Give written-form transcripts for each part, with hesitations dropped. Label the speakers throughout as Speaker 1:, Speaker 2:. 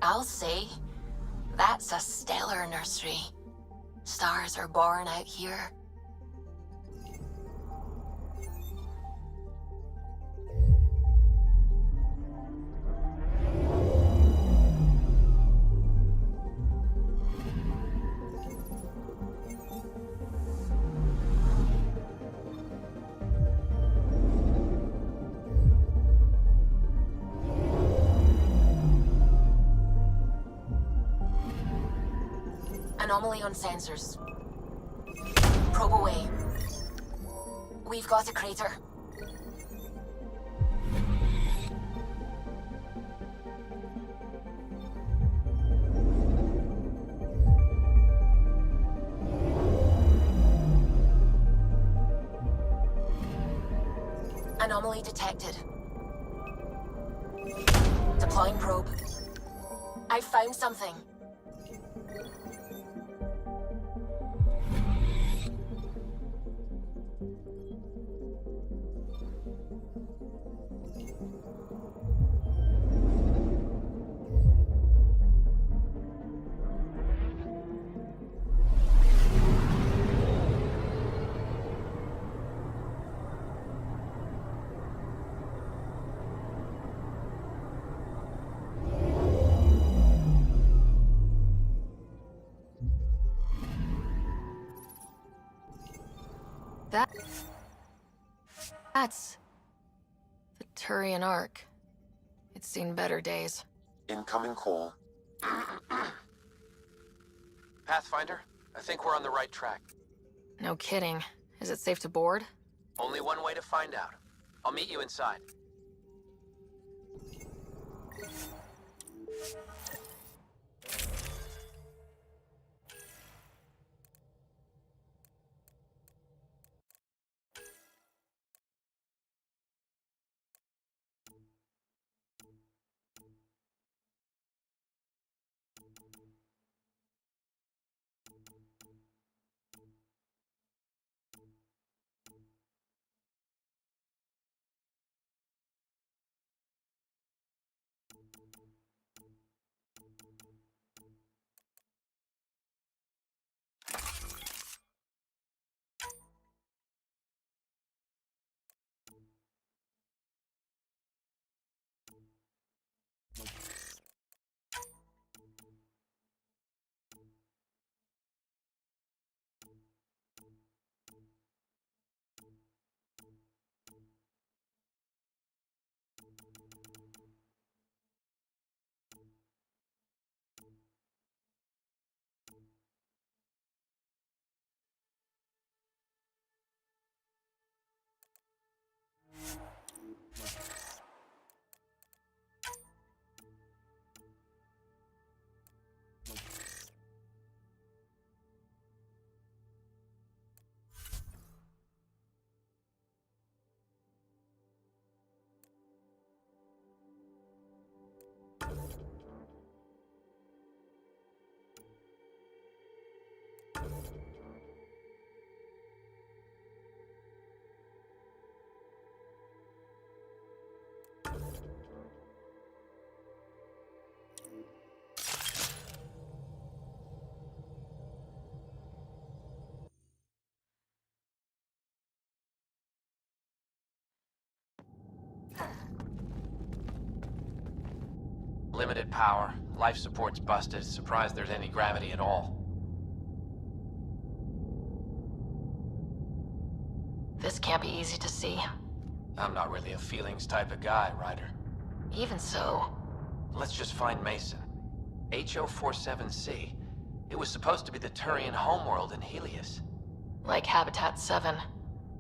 Speaker 1: I'll say, that's a stellar nursery. Stars are born out here. Anomaly on sensors. Probe away. We've got a crater. Anomaly detected. Deploying probe. I found something. That's the Turian Ark. It's seen better days.
Speaker 2: Incoming call.
Speaker 3: Pathfinder, I think we're on the right track.
Speaker 1: No kidding. Is it safe to board?
Speaker 3: Only one way to find out. I'll meet you inside. Limited power. Life support's busted. Surprised there's any gravity at all.
Speaker 1: This can't be easy to see.
Speaker 3: I'm not really a feelings type of guy, Ryder.
Speaker 1: Even so.
Speaker 3: Let's just find Mason. e57C. It was supposed to be the Turian homeworld in Helios.
Speaker 1: Like Habitat 7.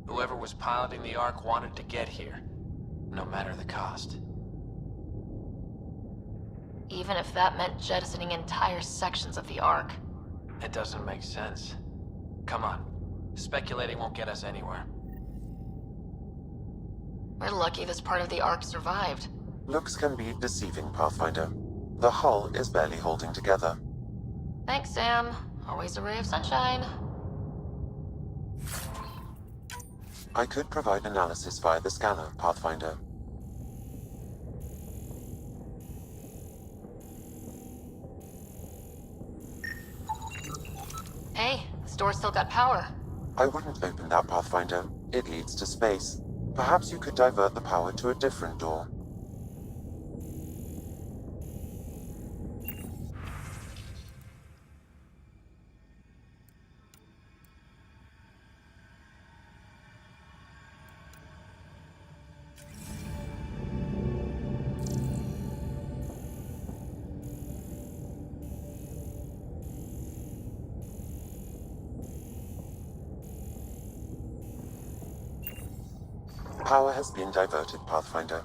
Speaker 3: Whoever was piloting the Ark wanted to get here, no matter the cost.
Speaker 1: Even if that meant jettisoning entire sections of the Ark.
Speaker 3: It doesn't make sense. Come on. Speculating won't get us anywhere.
Speaker 1: We're lucky this part of the Ark survived.
Speaker 2: Looks can be deceiving, Pathfinder. The hull is barely holding together.
Speaker 1: Thanks, Sam. Always a ray of sunshine.
Speaker 2: I could provide analysis via the scanner, Pathfinder.
Speaker 1: Hey, this door's still got power.
Speaker 2: I wouldn't open that, Pathfinder. It leads to space. Perhaps you could divert the power to a different door. Power has been diverted, Pathfinder.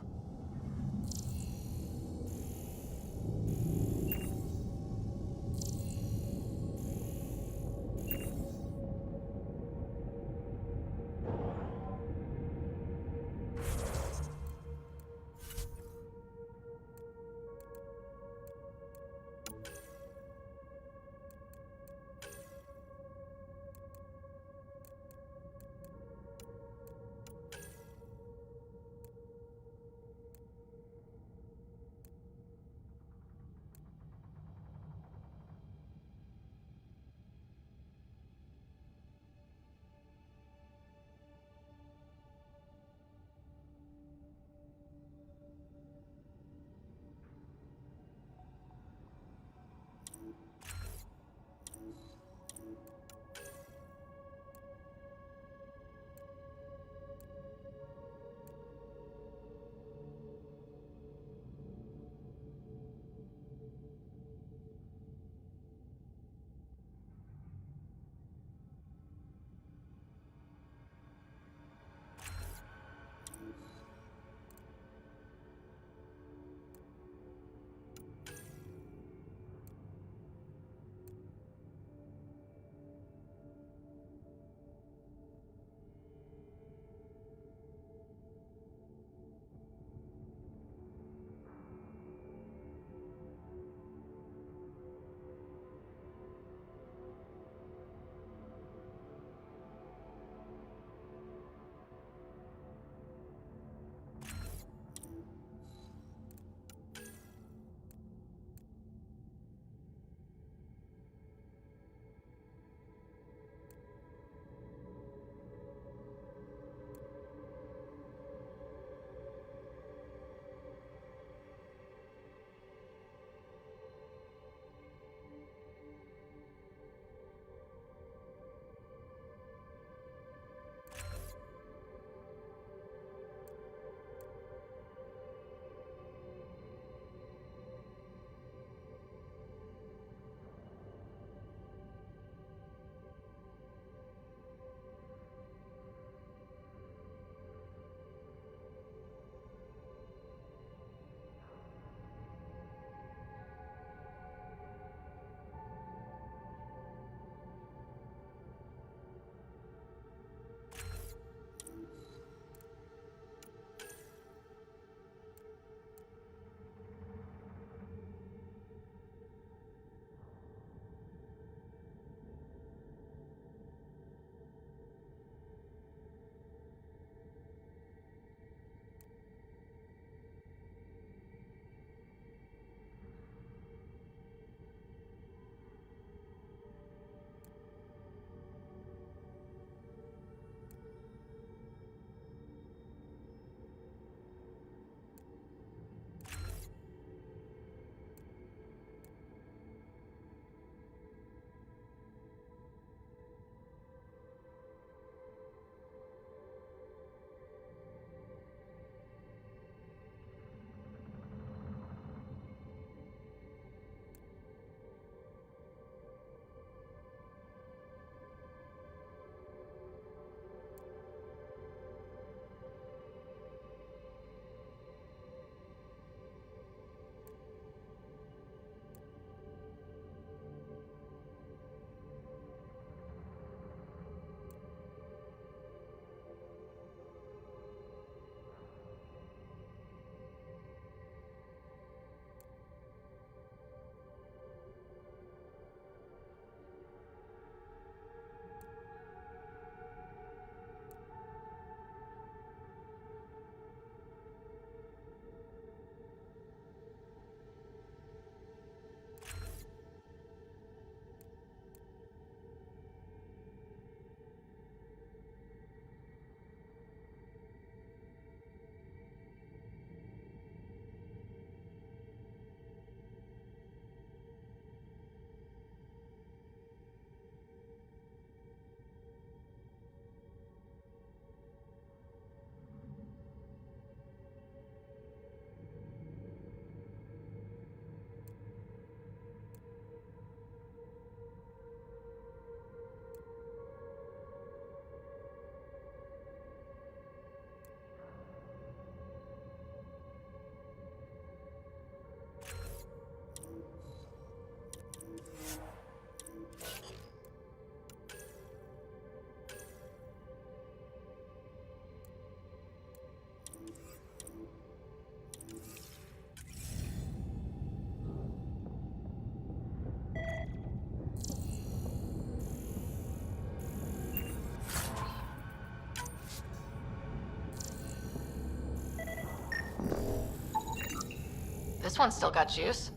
Speaker 1: This one's still got juice.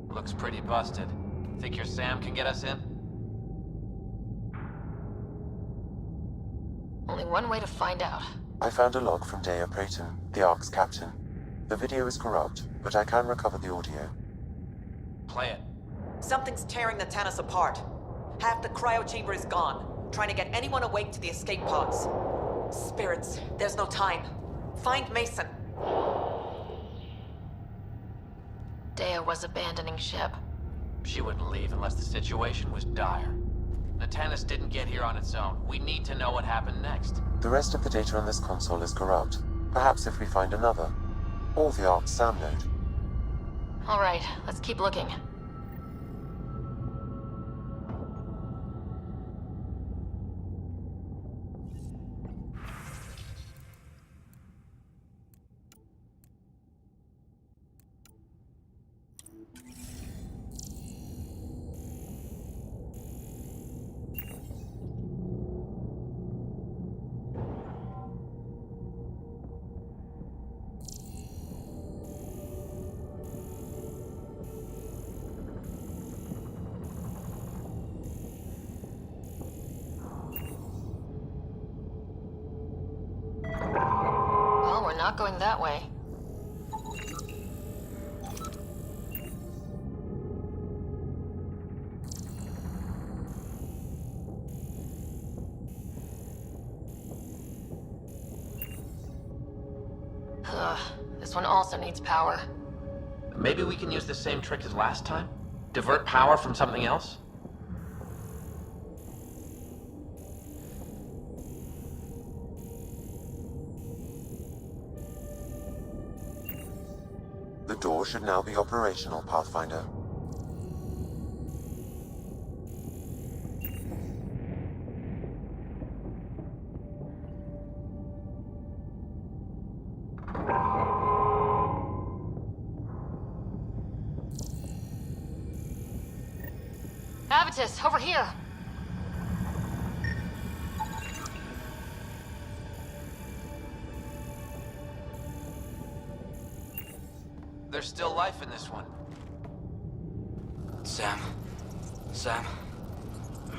Speaker 3: Looks pretty busted. Think your Sam can get us in?
Speaker 1: Only one way to find out.
Speaker 2: I found a log from Dea Prayton, the Ark's captain. The video is corrupt, but I can recover the audio.
Speaker 3: Play it.
Speaker 4: Something's tearing the Tannis apart. Half the cryo chamber is gone, trying to get anyone awake to the escape pods. Spirits, there's no time. Find Mason.
Speaker 1: Dea was abandoning ship.
Speaker 3: She wouldn't leave unless the situation was dire. Natanus didn't get here on its own. We need to know what happened next.
Speaker 2: The rest of the data on this console is corrupt. Perhaps if we find another. Or the Ark's SAM node.
Speaker 1: Alright, let's keep looking. Well, we're not going that way. Ugh, this one also needs power.
Speaker 3: Maybe we can use the same trick as last time? Divert power from something else?
Speaker 2: The door should now be operational, Pathfinder.
Speaker 1: Avitus, over here!
Speaker 3: There's still life in this one.
Speaker 5: Sam?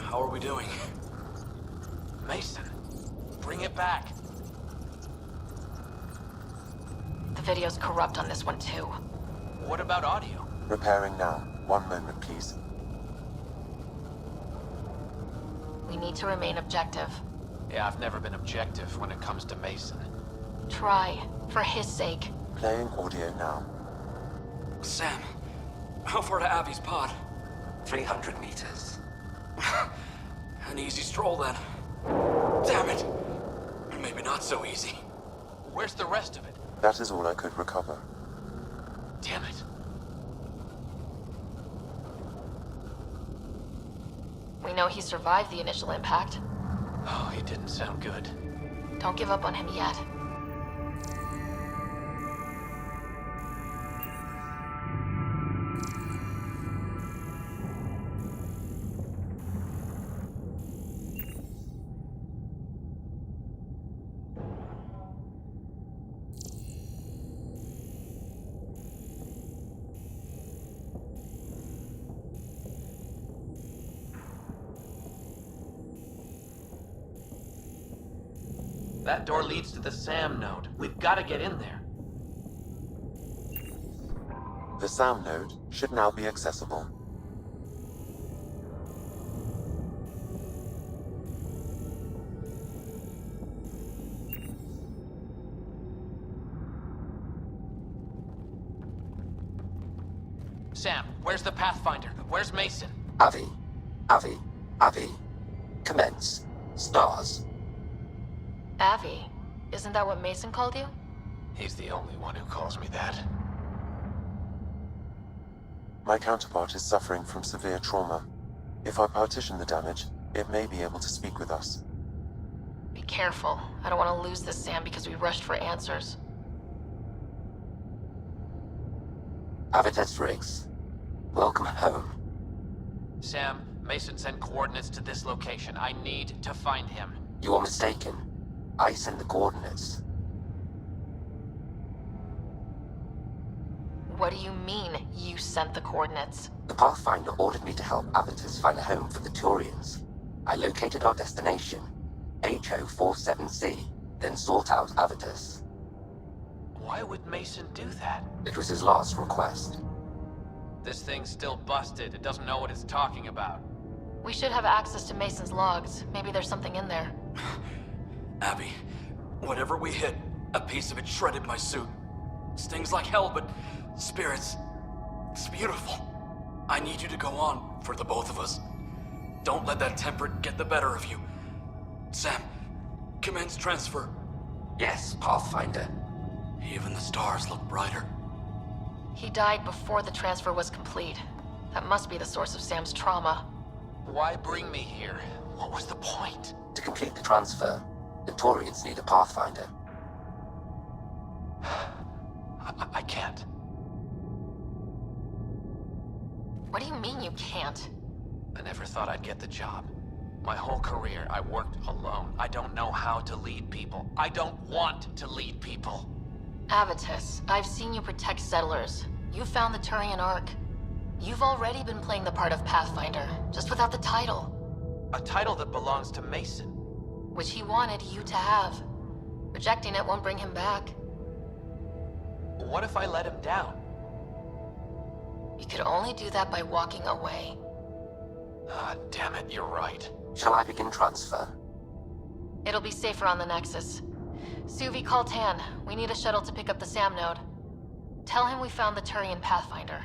Speaker 5: How are we doing?
Speaker 3: Mason, bring it back.
Speaker 1: The video's corrupt on this one too.
Speaker 3: What about audio?
Speaker 2: Repairing now. One moment, please.
Speaker 1: We need to remain objective.
Speaker 3: Yeah, I've never been objective when it comes to Mason.
Speaker 1: Try, for his sake.
Speaker 2: Playing audio now.
Speaker 5: Sam, how far to Abby's pod?
Speaker 6: 300 meters.
Speaker 5: An easy stroll then. Damn it! Maybe not so easy.
Speaker 3: Where's the rest of it?
Speaker 2: That is all I could recover.
Speaker 3: Damn it.
Speaker 1: We know he survived the initial impact.
Speaker 3: Oh, he didn't sound good.
Speaker 1: Don't give up on him yet.
Speaker 3: That door leads to the SAM node. We've got to get in there.
Speaker 2: The SAM node should now be accessible.
Speaker 3: Sam, where's the Pathfinder? Where's Mason?
Speaker 6: Avi. Commence. Stars.
Speaker 1: Avi, isn't that what Mason called you?
Speaker 3: He's the only one who calls me that.
Speaker 2: My counterpart is suffering from severe trauma. If I partition the damage, it may be able to speak with us.
Speaker 1: Be careful. I don't want to lose this Sam because we rushed for answers.
Speaker 6: Avitus Riggs. Welcome home.
Speaker 3: Sam, Mason sent coordinates to this location. I need to find him.
Speaker 6: You are mistaken. I sent the coordinates.
Speaker 1: What do you mean, you sent the coordinates?
Speaker 6: The Pathfinder ordered me to help Avitus find a home for the Turians. I located our destination, e57C, then sought out Avitus.
Speaker 3: Why would Mason do that?
Speaker 6: It was his last request.
Speaker 3: This thing's still busted. It doesn't know what it's talking about.
Speaker 1: We should have access to Mason's logs. Maybe there's something in there.
Speaker 5: Abby, whatever we hit, a piece of it shredded my suit. Stings like hell, but spirits, it's beautiful. I need you to go on for the both of us. Don't let that temperate get the better of you. Sam, commence transfer.
Speaker 6: Yes, Pathfinder.
Speaker 5: Even the stars look brighter.
Speaker 1: He died before the transfer was complete. That must be the source of Sam's trauma.
Speaker 3: Why bring me here? What was the point?
Speaker 6: To complete the transfer, the Turians need a Pathfinder.
Speaker 3: I can't.
Speaker 1: What do you mean you can't?
Speaker 3: I never thought I'd get the job. My whole career, I worked alone. I don't know how to lead people. I don't want to lead people.
Speaker 1: Avitus, I've seen you protect settlers. You found the Turian Ark. You've already been playing the part of Pathfinder, just without the title.
Speaker 3: A title that belongs to Mason.
Speaker 1: Which he wanted you to have. Rejecting it won't bring him back.
Speaker 3: What if I let him down?
Speaker 1: You could only do that by walking away.
Speaker 3: Ah, damn it, you're right.
Speaker 6: Shall I begin transfer?
Speaker 1: It'll be safer on the Nexus. Suvi, call Tan. We need a shuttle to pick up the Sam node. Tell him we found the Turian Pathfinder.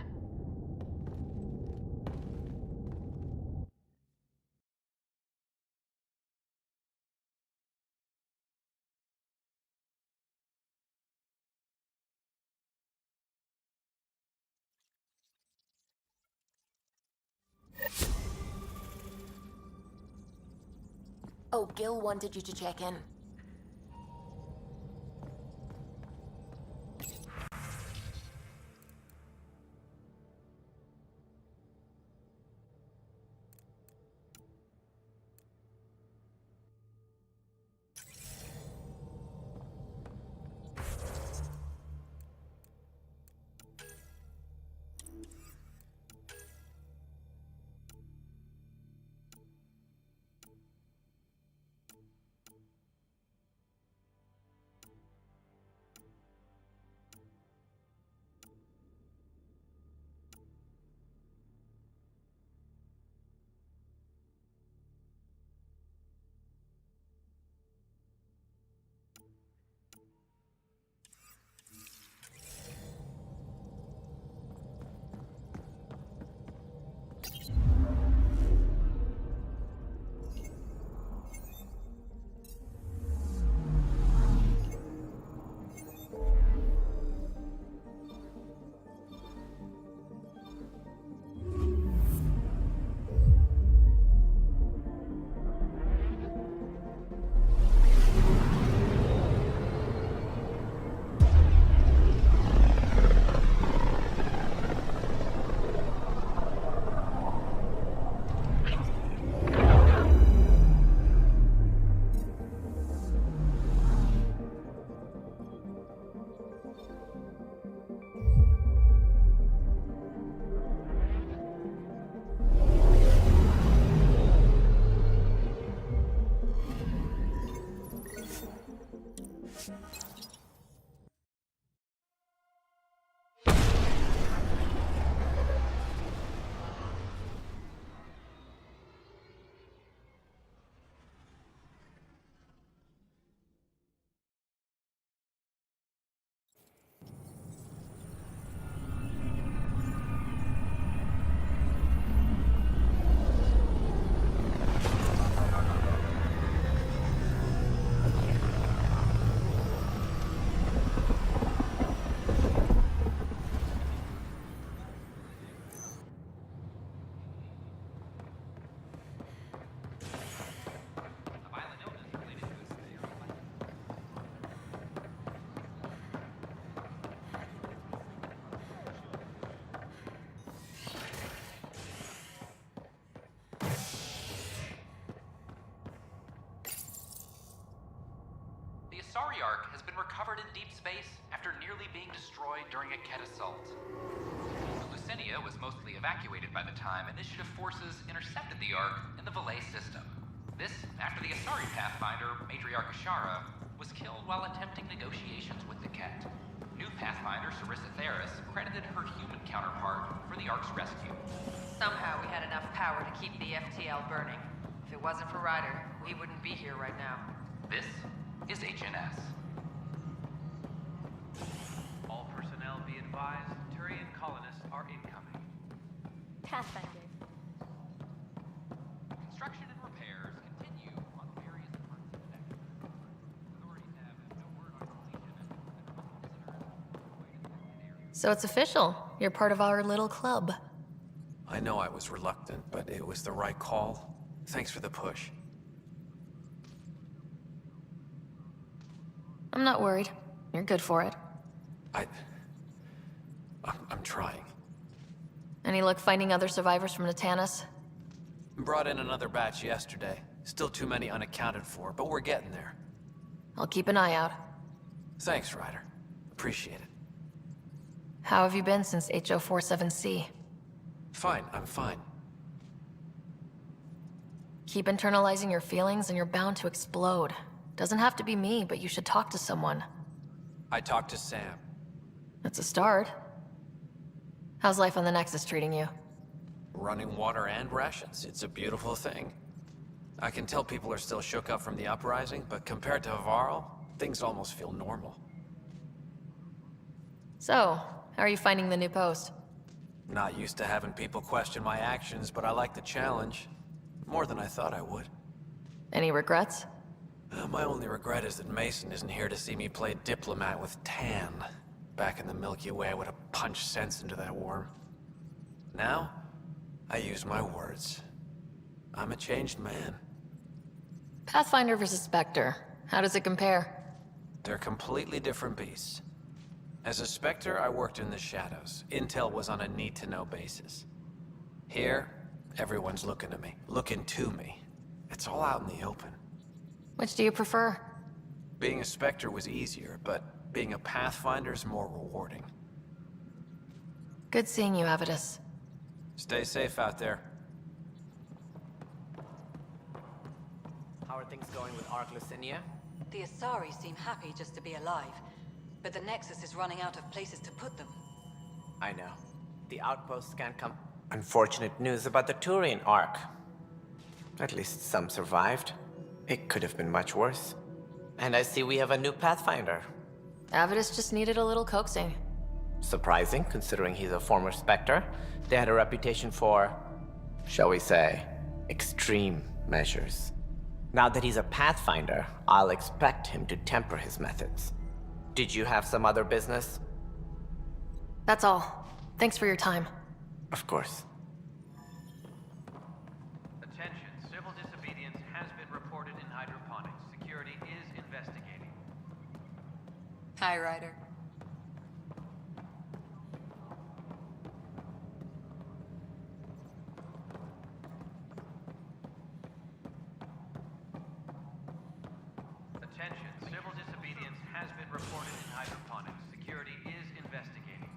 Speaker 1: Oh, Gil wanted you to check in.
Speaker 7: Asari Ark has been recovered in deep space after nearly being destroyed during a Ket assault. Lucinia was mostly evacuated by the time Initiative forces intercepted the Ark in the Valais system. This after the Asari Pathfinder, Matriarch Ashara, was killed while attempting negotiations with the Ket. New Pathfinder Sarissa Theris credited her human counterpart for the Ark's rescue.
Speaker 8: Somehow we had enough power to keep the FTL burning. If it wasn't for Ryder, we wouldn't be here right now.
Speaker 7: This is HNS.
Speaker 9: All personnel be advised, Turian colonists are incoming.
Speaker 10: Pathfinder.
Speaker 7: Construction and repairs continue on various parts of the network. Authorities have no word on completion and
Speaker 1: So it's official. You're part of our little club.
Speaker 3: I know I was reluctant, but it was the right call. Thanks for the push.
Speaker 1: I'm not worried. You're good for it.
Speaker 3: I'm trying.
Speaker 1: Any luck finding other survivors from Natanis?
Speaker 3: Brought in another batch yesterday. Still too many unaccounted for, but we're getting there.
Speaker 1: I'll keep an eye out.
Speaker 3: Thanks, Ryder. Appreciate it.
Speaker 1: How have you been since e57C?
Speaker 3: Fine, I'm fine.
Speaker 1: Keep internalizing your feelings and you're bound to explode. Doesn't have to be me, but you should talk to someone.
Speaker 3: I talked to Sam.
Speaker 1: That's a start. How's life on the Nexus treating you?
Speaker 3: Running water and rations. It's a beautiful thing. I can tell people are still shook up from the uprising, but compared to Varl, things almost feel normal.
Speaker 1: So, how are you finding the new post?
Speaker 3: Not used to having people question my actions, but I like the challenge. More than I thought I would.
Speaker 1: Any regrets?
Speaker 3: My only regret is that Mason isn't here to see me play diplomat with Tan. Back in the Milky Way, I would have punched sense into that worm. Now, I use my words. I'm a changed man.
Speaker 1: Pathfinder versus Spectre. How does it compare?
Speaker 3: They're completely different beasts. As a Spectre, I worked in the shadows. Intel was on a need-to-know basis. Here, everyone's looking at me, looking to me. It's all out in the open.
Speaker 1: Which do you prefer?
Speaker 3: Being a Spectre was easier, but being a Pathfinder is more rewarding.
Speaker 1: Good seeing you, Avitus.
Speaker 3: Stay safe out there.
Speaker 11: How are things going with Ark Lucinia?
Speaker 12: The Asari seem happy just to be alive, but the Nexus is running out of places to put them.
Speaker 11: I know. The outposts can't come. Unfortunate news about the Turian Ark. At least some survived. It could have been much worse. And I see we have a new Pathfinder.
Speaker 1: Avitus just needed a little coaxing.
Speaker 11: Surprising, considering he's a former Spectre. They had a reputation for, shall we say, extreme measures. Now that he's a Pathfinder, I'll expect him to temper his methods. Did you have some other business?
Speaker 1: That's all. Thanks for your time.
Speaker 11: Of course.
Speaker 9: Attention, civil disobedience has been reported in hydroponics. Security is investigating.
Speaker 12: Hi, Ryder.
Speaker 9: Attention, civil disobedience has been reported in hydroponics. Security is investigating.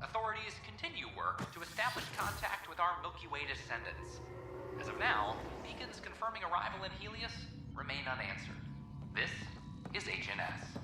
Speaker 7: Authorities continue work to establish contact with our Milky Way descendants. As of now, beacons confirming arrival in Helios remain unanswered. This is HNS.